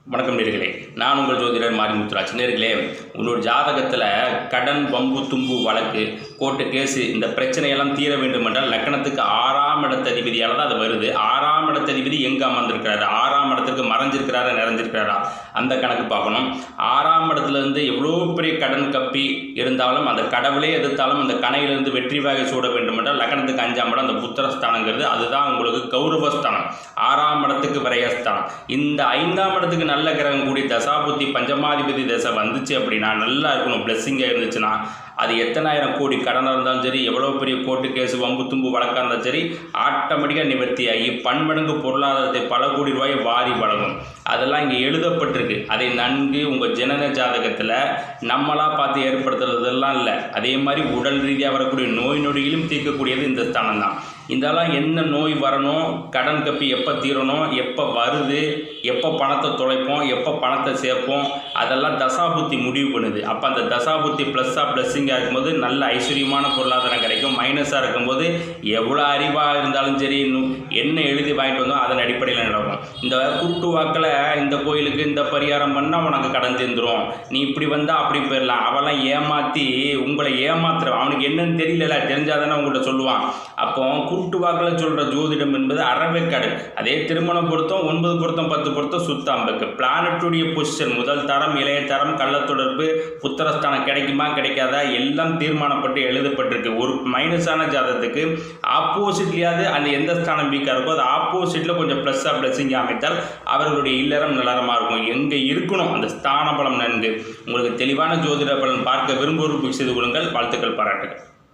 வணக்கம் நேர்களே, நான் உங்கள் ஜோதிடர் மாரிமுத்துராஜ். நேர்களே, உன்னோட ஜாதகத்தில் கடன், வம்பு, தும்பு, வழக்கு, கோர்ட்டு, கேஸு இந்த பிரச்சனையெல்லாம் தீர வேண்டும் என்றால் லக்கணத்துக்கு 6ஆம் இடத்ததிபதியால் தான் அது வருது. 6ஆம் இடத்ததிபதி எங்கே அமர்ந்திருக்கிறாரு, 6ஆம் இடத்துக்கு மறைஞ்சிருக்கிறாரா நிறைஞ்சிருக்கிறாரா அந்த கணக்கு பார்க்கணும். 6ஆம் இடத்துலேருந்து எவ்வளோ பெரிய கடன் கப்பி இருந்தாலும் அந்த கடவுளே எதிர்த்தாலும் அந்த கணையிலிருந்து வெற்றி வாகை சூட வேண்டும் என்றால் லக்கணத்துக்கு 5ஆம் இடம் அந்த புத்திரஸ்தானங்கிறது அதுதான் உங்களுக்கு கௌரவஸ்தானம். 6ஆம் இடத்துக்கு விரயஸ்தானம். இந்த 5ஆம் இடத்துக்கு நல்ல கிரகம் கூடி தசாபுத்தி பஞ்சமாதிபதி தசை வந்துச்சு அப்படின்னா நல்லா இருக்கணும். பிளெஸ்ஸிங்காக இருந்துச்சுன்னா அது எத்தனாயிரம் கோடி கடனாக இருந்தாலும் சரி, எவ்வளோ பெரிய கோர்ட்டு கேஸு வம்பு தும்பு வழக்காக இருந்தாலும் சரி, ஆட்டோமேட்டிக்காக நிவர்த்தியாகி பன்மடங்கு பொருளாதாரத்தை பல கோடி ரூபாயை வாரி வழங்கும். அதெல்லாம் இங்கே எழுதப்பட்டிருக்கு. அதை நன்கு உங்கள் ஜனன ஜாதகத்தில் நம்மளாக பார்த்து ஏற்படுத்துறதெல்லாம் இல்லை. அதே மாதிரி உடல் ரீதியாக வரக்கூடிய நோய் நொடியிலும் தீர்க்கக்கூடியது இந்த ஸ்தானம் தான். இதெல்லாம் என்ன நோய் வரணும், கடன் கப்பி எப்போ தீரணும், எப்போ வருது, எப்போ பணத்தை தொலைப்போம், எப்போ பணத்தை சேர்ப்போம், அதெல்லாம் தசாபுத்தி முடிவு பண்ணுது. அப்போ அந்த தசாபுத்தி ப்ளஸ்ஸிங்காக இருக்கும்போது நல்ல ஐஸ்வர்யமான பொருளாதாரம் கிடைக்கும். மைனஸாக இருக்கும்போது எவ்வளோ அறிவாக இருந்தாலும் சரி, என்ன எழுதி வாங்கிட்டு வந்தோம் அதன் அடிப்படையில் நடக்கும். இந்த கூட்டு வாக்கில் இந்த கோயிலுக்கு இந்த பரிகாரம் பண்ணால் உனக்கு கடன் தீர்ந்துடும், நீ இப்படி வந்தால் அப்படி போயிடலாம், அவெல்லாம் ஏமாற்றி உங்களை ஏமாத்துறவன். அவனுக்கு என்னன்னு தெரியல, தெரிஞ்சாதானே உங்கள்கிட்ட சொல்லுவான். அப்போ கூட்டு வாக்கில் சொல்கிற ஜோதிடம் என்பது அறவேக்காடு. அதே திருமணம் பொருத்தம் 9 பொருத்தம் 10 பொருத்தம் சுத்தாம்புக்கு பிளானட்டுடைய பொசிஷன் முதல் தரம், இளைய தரம், கள்ளத்தொடர்பு, புத்திரஸ்தானம் கிடைக்குமா கிடைக்காதா எல்லாம் தீர்மானப்பட்டு எழுதப்பட்டிருக்கு. ஒரு மைனஸான ஜாதகத்துக்கு ஆப்போசிட்லையாவது அந்த எந்த ஸ்தானம் வீக்காக இருக்கோ அது ஆப்போசிட்டில் கொஞ்சம் ப்ளஸ்ஸிங் அமைத்தால் அவர்களுடைய இல்லறம் நிலரமாக இருக்கும். எங்கே இருக்கணும் அந்த ஸ்தான பலம் நன்கு. உங்களுக்கு தெளிவான ஜோதிட பலன் பார்க்க விரும்புவோர் புக் செய்து கொள்ளுங்கள். வாழ்த்துக்கள், பாராட்டுகள்.